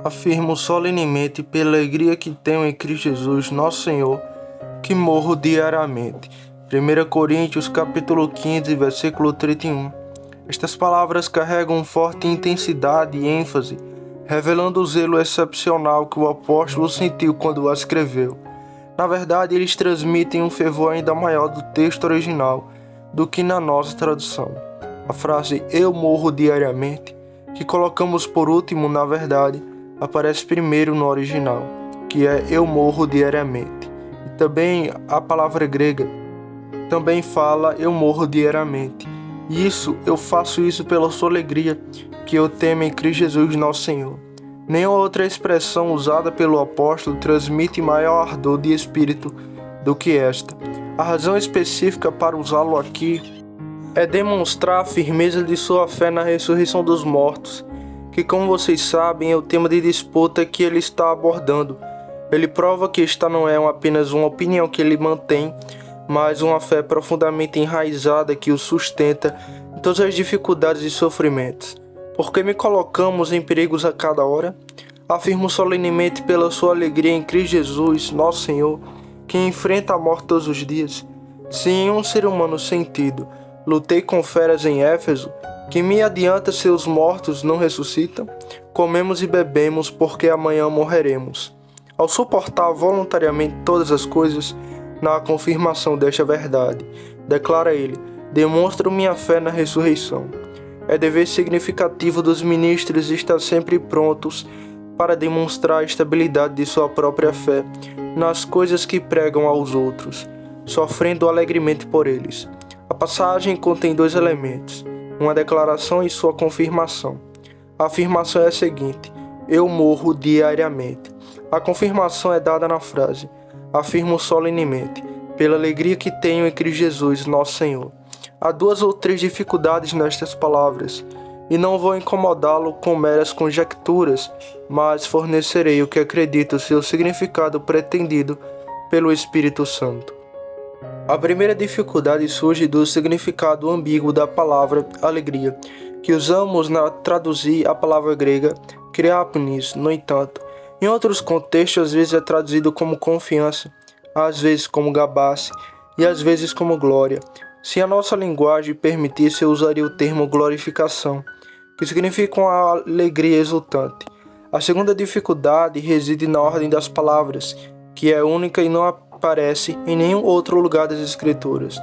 Afirmo solenemente, pela alegria que tenho em Cristo Jesus, nosso Senhor, que morro diariamente. 1 Coríntios capítulo 15, versículo 31. Estas palavras carregam forte intensidade e ênfase, revelando o zelo excepcional que o apóstolo sentiu quando a escreveu. Na verdade, eles transmitem um fervor ainda maior do texto original do que na nossa tradução. A frase "eu morro diariamente", que colocamos por último, na verdade, aparece primeiro no original, que é "eu morro diariamente". E também a palavra grega também fala "eu morro diariamente". E eu faço isso pela sua alegria, que eu tenho em Cristo Jesus nosso Senhor. Nenhuma outra expressão usada pelo apóstolo transmite maior ardor de espírito do que esta. A razão específica para usá-lo aqui é demonstrar a firmeza de sua fé na ressurreição dos mortos, que, como vocês sabem, é o tema de disputa que ele está abordando. Ele prova que esta não é apenas uma opinião que ele mantém, mas uma fé profundamente enraizada que o sustenta em todas as dificuldades e sofrimentos. Porque me colocamos em perigos a cada hora? Afirmo solenemente pela sua alegria em Cristo Jesus, nosso Senhor, que enfrenta a morte todos os dias. Se em um ser humano sentido lutei com feras em Éfeso, que me adianta se os mortos não ressuscitam? Comemos e bebemos, porque amanhã morreremos. Ao suportar voluntariamente todas as coisas, na confirmação desta verdade, declara ele, demonstro minha fé na ressurreição. É dever significativo dos ministros estar sempre prontos para demonstrar a estabilidade de sua própria fé nas coisas que pregam aos outros, sofrendo alegremente por eles. A passagem contém dois elementos, uma declaração e sua confirmação. A afirmação é a seguinte: eu morro diariamente. A confirmação é dada na frase: afirmo solenemente, pela alegria que tenho em Cristo Jesus, nosso Senhor. Há duas ou três dificuldades nestas palavras, e não vou incomodá-lo com meras conjecturas, mas fornecerei o que acredito ser o significado pretendido pelo Espírito Santo. A primeira dificuldade surge do significado ambíguo da palavra alegria, que usamos na traduzir a palavra grega kriapnis. No entanto, em outros contextos às vezes é traduzido como confiança, às vezes como gabasse e às vezes como glória. Se a nossa linguagem permitisse, eu usaria o termo glorificação, que significa uma alegria exultante. A segunda dificuldade reside na ordem das palavras, que é única e não aparece em nenhum outro lugar das Escrituras.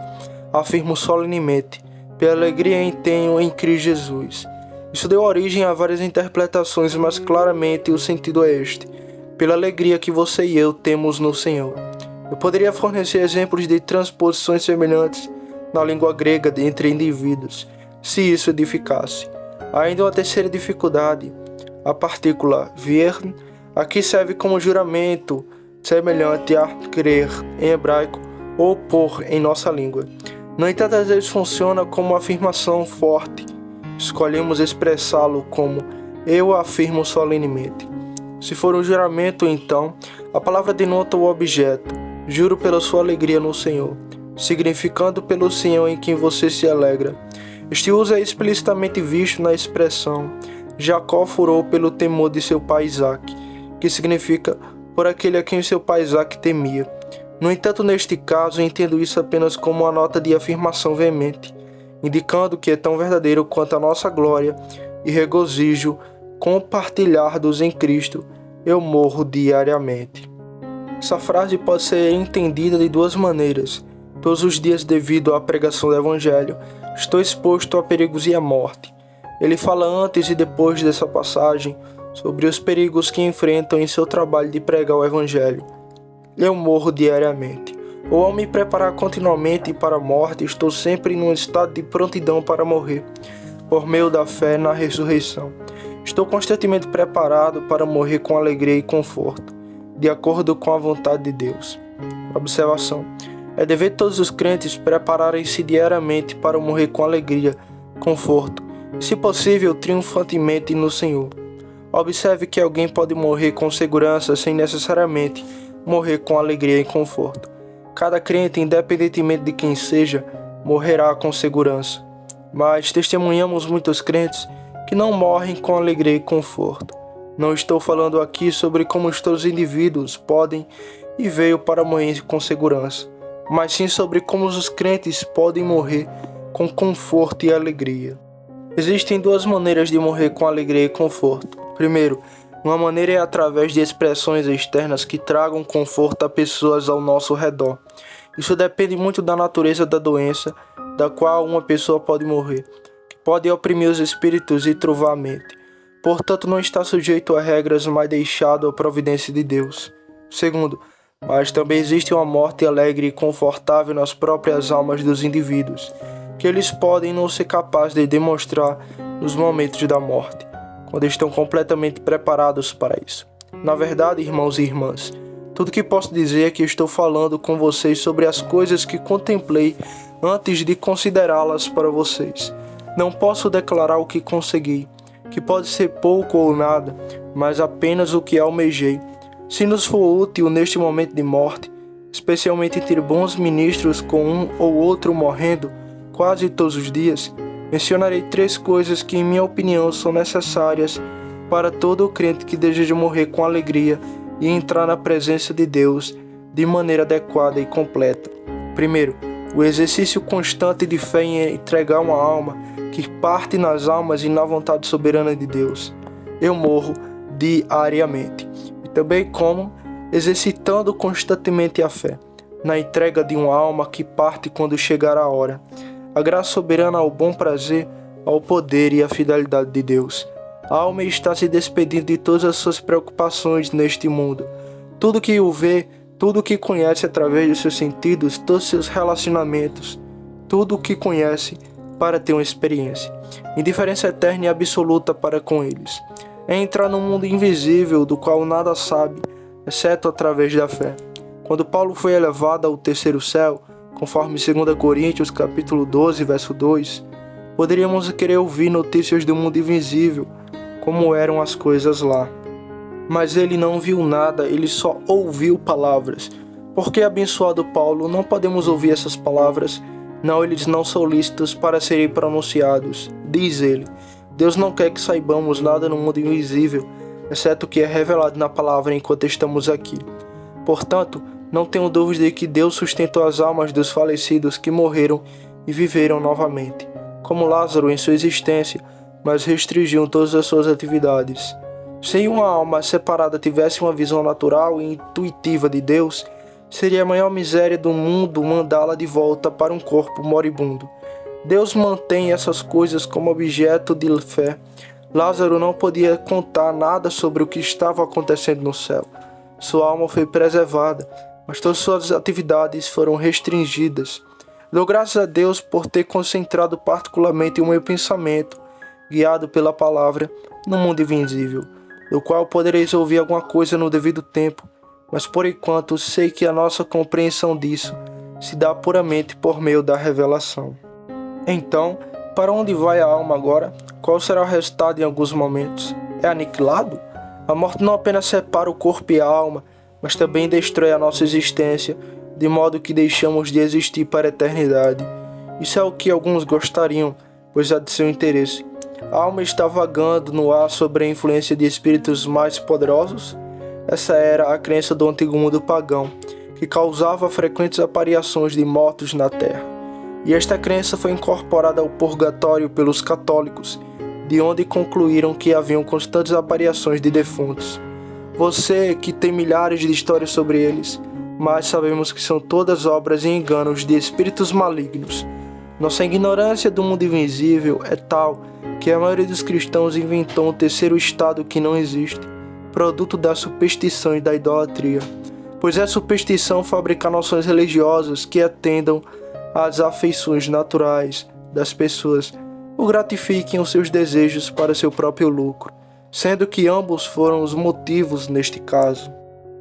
Afirmo solenemente, pela alegria que tenho em Cristo Jesus. Isso deu origem a várias interpretações, mas claramente o sentido é este: pela alegria que você e eu temos no Senhor. Eu poderia fornecer exemplos de transposições semelhantes na língua grega entre indivíduos, se isso edificasse. Ainda uma terceira dificuldade, a partícula vir, aqui serve como juramento, semelhante a crer em hebraico ou por em nossa língua. No entanto, às vezes funciona como uma afirmação forte. Escolhemos expressá-lo como eu afirmo solenemente. Se for um juramento, então, a palavra denota o objeto, juro pela sua alegria no Senhor, significando pelo Senhor em quem você se alegra. Este uso é explicitamente visto na expressão Jacó furou pelo temor de seu pai Isaque, que significa por aquele a quem seu pai Isaque temia. No entanto, neste caso, entendo isso apenas como uma nota de afirmação veemente, indicando que é tão verdadeiro quanto a nossa glória e regozijo compartilhados em Cristo, eu morro diariamente. Essa frase pode ser entendida de duas maneiras. Todos os dias, devido à pregação do Evangelho, estou exposto a perigos e à morte. Ele fala antes e depois dessa passagem sobre os perigos que enfrentam em seu trabalho de pregar o Evangelho. Eu morro diariamente. Ou ao me preparar continuamente para a morte, estou sempre num estado de prontidão para morrer, por meio da fé na ressurreição. Estou constantemente preparado para morrer com alegria e conforto, de acordo com a vontade de Deus. Observação: é dever de todos os crentes prepararem-se diariamente para morrer com alegria, conforto, e, se possível, triunfantemente no Senhor. Observe que alguém pode morrer com segurança sem necessariamente morrer com alegria e conforto. Cada crente, independentemente de quem seja, morrerá com segurança. Mas testemunhamos muitos crentes que não morrem com alegria e conforto. Não estou falando aqui sobre como os indivíduos podem e veio para morrer com segurança, mas sim sobre como os crentes podem morrer com conforto e alegria. Existem duas maneiras de morrer com alegria e conforto. Primeiro, uma maneira é através de expressões externas que tragam conforto a pessoas ao nosso redor. Isso depende muito da natureza da doença, da qual uma pessoa pode morrer, que pode oprimir os espíritos e turvar a mente. Portanto, não está sujeito a regras, mas deixado à providência de Deus. Segundo, mas também existe uma morte alegre e confortável nas próprias almas dos indivíduos, que eles podem não ser capazes de demonstrar nos momentos da morte, quando estão completamente preparados para isso. Na verdade, irmãos e irmãs, tudo que posso dizer é que estou falando com vocês sobre as coisas que contemplei antes de considerá-las para vocês. Não posso declarar o que consegui, que pode ser pouco ou nada, mas apenas o que almejei. Se nos for útil neste momento de morte, especialmente ter bons ministros com um ou outro morrendo quase todos os dias, mencionarei 3 coisas que, em minha opinião, são necessárias para todo o crente que deseja morrer com alegria e entrar na presença de Deus de maneira adequada e completa. Primeiro, o exercício constante de fé em entregar uma alma que parte nas almas e na vontade soberana de Deus. Eu morro diariamente. E também como exercitando constantemente a fé, na entrega de uma alma que parte quando chegar a hora. A graça soberana ao bom prazer, ao poder e à fidelidade de Deus. A alma está se despedindo de todas as suas preocupações neste mundo. Tudo que o vê, tudo que conhece através dos seus sentidos, todos os seus relacionamentos, tudo o que conhece para ter uma experiência. Indiferença eterna e absoluta para com eles. É entrar num mundo invisível do qual nada sabe, exceto através da fé. Quando Paulo foi elevado ao terceiro céu, conforme 2 Coríntios capítulo 12, verso 2, poderíamos querer ouvir notícias do mundo invisível, como eram as coisas lá. Mas ele não viu nada, ele só ouviu palavras. Porque, abençoado Paulo, não podemos ouvir essas palavras? Não, eles não são lícitos para serem pronunciados. Diz ele, Deus não quer que saibamos nada no mundo invisível, exceto o que é revelado na palavra enquanto estamos aqui. Portanto, não tenho dúvida de que Deus sustentou as almas dos falecidos que morreram e viveram novamente, como Lázaro em sua existência, mas restringiam todas as suas atividades. Se uma alma separada tivesse uma visão natural e intuitiva de Deus, seria a maior miséria do mundo mandá-la de volta para um corpo moribundo. Deus mantém essas coisas como objeto de fé. Lázaro não podia contar nada sobre o que estava acontecendo no céu. Sua alma foi preservada, mas todas suas atividades foram restringidas. Dou graças a Deus por ter concentrado particularmente o meu pensamento, guiado pela palavra, no mundo invisível, do qual podereis ouvir alguma coisa no devido tempo, mas por enquanto sei que a nossa compreensão disso se dá puramente por meio da revelação. Então, para onde vai a alma agora? Qual será o resultado em alguns momentos? É aniquilado? A morte não apenas separa o corpo e a alma, mas também destrói a nossa existência, de modo que deixamos de existir para a eternidade. Isso é o que alguns gostariam, pois é de seu interesse. A alma está vagando no ar sob a influência de espíritos mais poderosos? Essa era a crença do antigo mundo pagão, que causava frequentes aparições de mortos na terra. E esta crença foi incorporada ao purgatório pelos católicos, de onde concluíram que haviam constantes aparições de defuntos. Você que tem milhares de histórias sobre eles, mas sabemos que são todas obras e enganos de espíritos malignos. Nossa ignorância do mundo invisível é tal que a maioria dos cristãos inventou um terceiro estado que não existe, produto da superstição e da idolatria, pois é superstição fabricar noções religiosas que atendam às afeições naturais das pessoas ou gratifiquem os seus desejos para seu próprio lucro, sendo que ambos foram os motivos neste caso.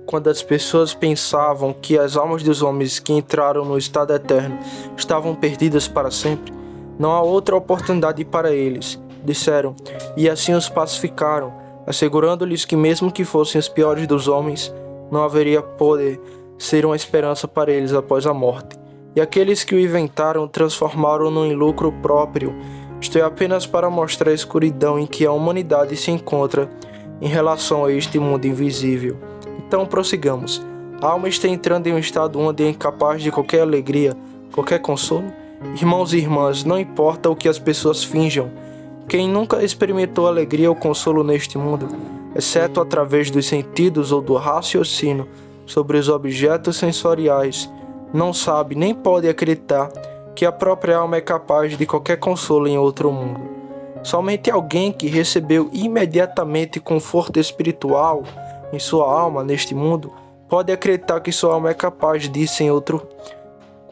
Quando as pessoas pensavam que as almas dos homens que entraram no estado eterno estavam perdidas para sempre, não há outra oportunidade para eles, disseram, e assim os pacificaram, assegurando-lhes que mesmo que fossem os piores dos homens, não haveria poder ser uma esperança para eles após a morte. E aqueles que o inventaram transformaram-no em lucro próprio, isto é, apenas para mostrar a escuridão em que a humanidade se encontra em relação a este mundo invisível. Então prossigamos. A alma está entrando em um estado onde é incapaz de qualquer alegria, qualquer consolo. Irmãos e irmãs, não importa o que as pessoas finjam. Quem nunca experimentou alegria ou consolo neste mundo, exceto através dos sentidos ou do raciocínio sobre os objetos sensoriais, não sabe nem pode acreditar que a própria alma é capaz de qualquer consolo em outro mundo. Somente alguém que recebeu imediatamente conforto espiritual em sua alma neste mundo pode acreditar que sua alma é capaz disso em outro.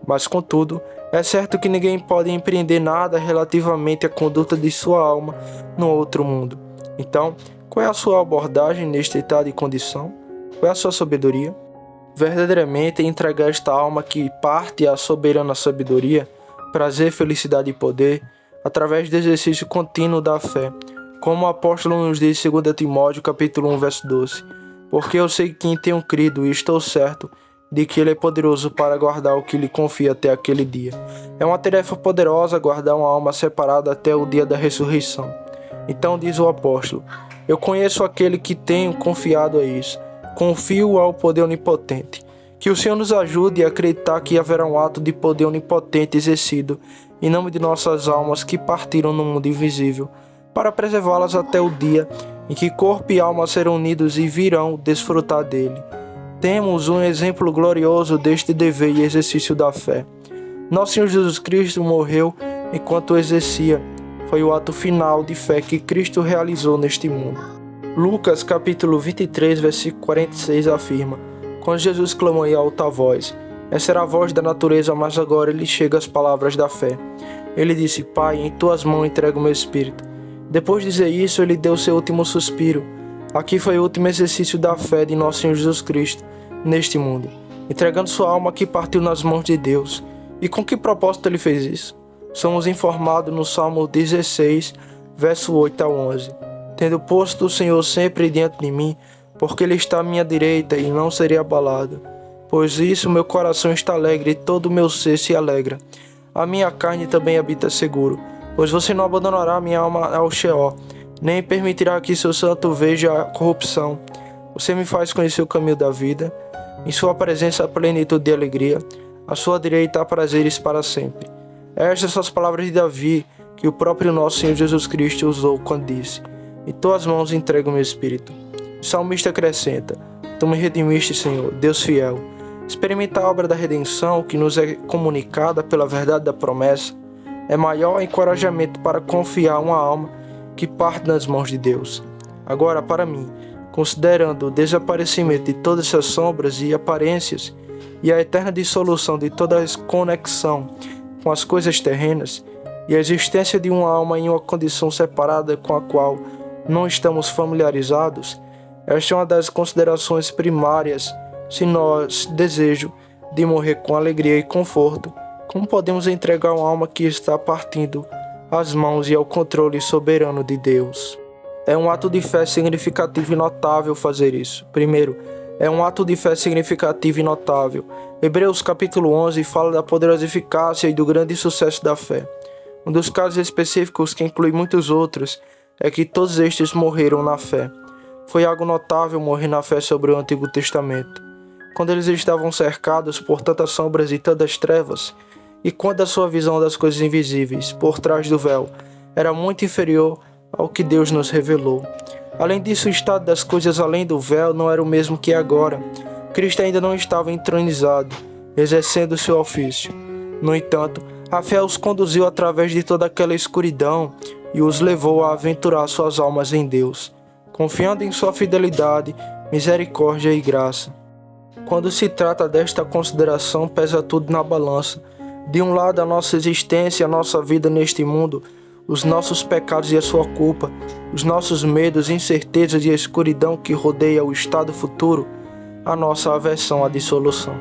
Mas, contudo, é certo que ninguém pode empreender nada relativamente à conduta de sua alma no outro mundo. Então, qual é a sua abordagem neste estado de condição? Qual é a sua sabedoria? Verdadeiramente entregar esta alma que parte à soberana sabedoria, prazer, felicidade e poder, através do exercício contínuo da fé, como o apóstolo nos diz em 2 Timóteo capítulo 1, verso 12. Porque eu sei que tenho crido e estou certo de que ele é poderoso para guardar o que lhe confia até aquele dia. É uma tarefa poderosa guardar uma alma separada até o dia da ressurreição. Então diz o apóstolo: eu conheço aquele que tenho confiado a isso. Confio ao poder onipotente. Que o Senhor nos ajude a acreditar que haverá um ato de poder onipotente exercido em nome de nossas almas que partiram no mundo invisível, para preservá-las até o dia em que corpo e alma serão unidos e virão desfrutar dele. Temos um exemplo glorioso deste dever e exercício da fé. Nosso Senhor Jesus Cristo morreu enquanto exercia. Foi o ato final de fé que Cristo realizou neste mundo. Lucas capítulo 23, versículo 46 afirma: quando Jesus clamou em alta voz, essa era a voz da natureza, mas agora lhe chegam as palavras da fé. Ele disse: Pai, em tuas mãos entrego o meu espírito. Depois de dizer isso, ele deu seu último suspiro. Aqui foi o último exercício da fé de nosso Senhor Jesus Cristo neste mundo, entregando sua alma que partiu nas mãos de Deus. E com que propósito ele fez isso? Somos informados no Salmo 16, verso 8 a 11. Tendo posto o Senhor sempre diante de mim, porque ele está à minha direita e não serei abalado. Pois isso meu coração está alegre e todo o meu ser se alegra. A minha carne também habita seguro, pois você não abandonará minha alma ao Sheol, nem permitirá que seu santo veja a corrupção. Você me faz conhecer o caminho da vida. Em sua presença há plenitude de alegria. À sua direita há prazeres para sempre. Estas são as palavras de Davi, que o próprio nosso Senhor Jesus Cristo usou quando disse: em tuas mãos entrego o meu espírito. O salmista acrescenta: tu me redimiste, Senhor, Deus fiel. Experimentar a obra da redenção que nos é comunicada pela verdade da promessa é maior encorajamento para confiar uma alma que parte nas mãos de Deus. Agora, para mim, considerando o desaparecimento de todas essas sombras e aparências e a eterna dissolução de toda a conexão com as coisas terrenas e a existência de uma alma em uma condição separada com a qual não estamos familiarizados, esta é uma das considerações primárias. Se nós desejamos de morrer com alegria e conforto, como podemos entregar uma alma que está partindo às mãos e ao controle soberano de Deus? É um ato de fé significativo e notável fazer isso. Primeiro, é um ato de fé significativo e notável. Hebreus capítulo 11 fala da poderosa eficácia e do grande sucesso da fé. Um dos casos específicos, que inclui muitos outros, é que todos estes morreram na fé. Foi algo notável morrer na fé sobre o Antigo Testamento, quando eles estavam cercados por tantas sombras e tantas trevas, e quando a sua visão das coisas invisíveis, por trás do véu, era muito inferior ao que Deus nos revelou. Além disso, o estado das coisas além do véu não era o mesmo que agora. Cristo ainda não estava entronizado, exercendo seu ofício. No entanto, a fé os conduziu através de toda aquela escuridão e os levou a aventurar suas almas em Deus, confiando em sua fidelidade, misericórdia e graça. Quando se trata desta consideração, pesa tudo na balança. De um lado, a nossa existência, a nossa vida neste mundo, os nossos pecados e a sua culpa, os nossos medos, incertezas e a escuridão que rodeia o estado futuro, a nossa aversão à dissolução.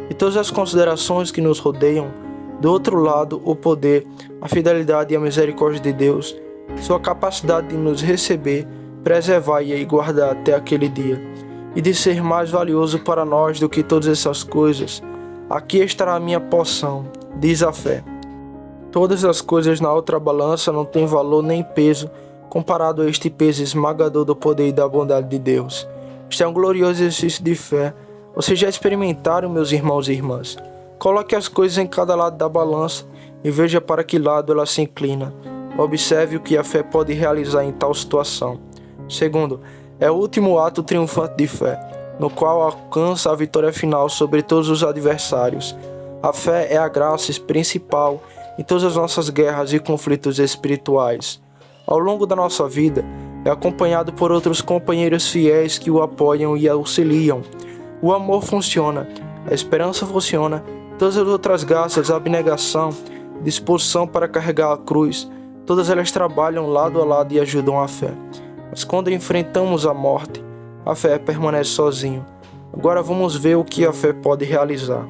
E todas as considerações que nos rodeiam. Do outro lado, o poder, a fidelidade e a misericórdia de Deus, sua capacidade de nos receber, preservar e guardar até aquele dia, e de ser mais valioso para nós do que todas essas coisas. Aqui estará a minha porção, diz a fé. Todas as coisas na outra balança não têm valor nem peso comparado a este peso esmagador do poder e da bondade de Deus. Este é um glorioso exercício de fé. Vocês já experimentaram, meus irmãos e irmãs? Coloque as coisas em cada lado da balança e veja para que lado ela se inclina. Observe o que a fé pode realizar em tal situação. Segundo, é o último ato triunfante de fé, no qual alcança a vitória final sobre todos os adversários. A fé é a graça principal em todas as nossas guerras e conflitos espirituais. Ao longo da nossa vida, é acompanhado por outros companheiros fiéis que o apoiam e auxiliam. O amor funciona, a esperança funciona, todas as outras graças, a abnegação, disposição para carregar a cruz, todas elas trabalham lado a lado e ajudam a fé. Mas quando enfrentamos a morte, a fé permanece sozinha. Agora vamos ver o que a fé pode realizar.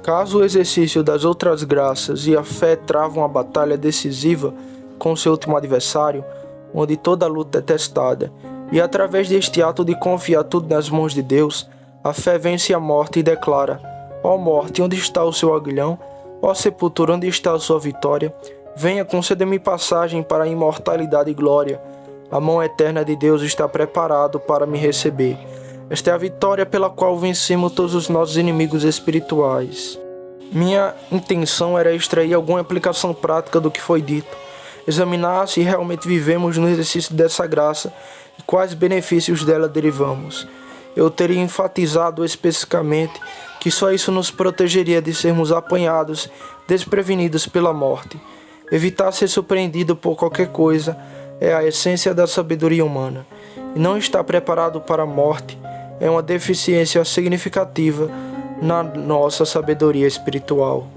Caso o exercício das outras graças e a fé travam uma batalha decisiva com seu último adversário, onde toda luta é testada, e através deste ato de confiar tudo nas mãos de Deus, a fé vence a morte e declara: ó morte, onde está o seu aguilhão? Ó sepultura, onde está a sua vitória? Venha, conceder-me passagem para a imortalidade e glória. A mão eterna de Deus está preparado para me receber. Esta é a vitória pela qual vencemos todos os nossos inimigos espirituais. Minha intenção era extrair alguma aplicação prática do que foi dito, examinar se realmente vivemos no exercício dessa graça e quais benefícios dela derivamos. Eu teria enfatizado especificamente que só isso nos protegeria de sermos apanhados, desprevenidos pela morte. Evitar ser surpreendido por qualquer coisa é a essência da sabedoria humana, e não estar preparado para a morte é uma deficiência significativa na nossa sabedoria espiritual.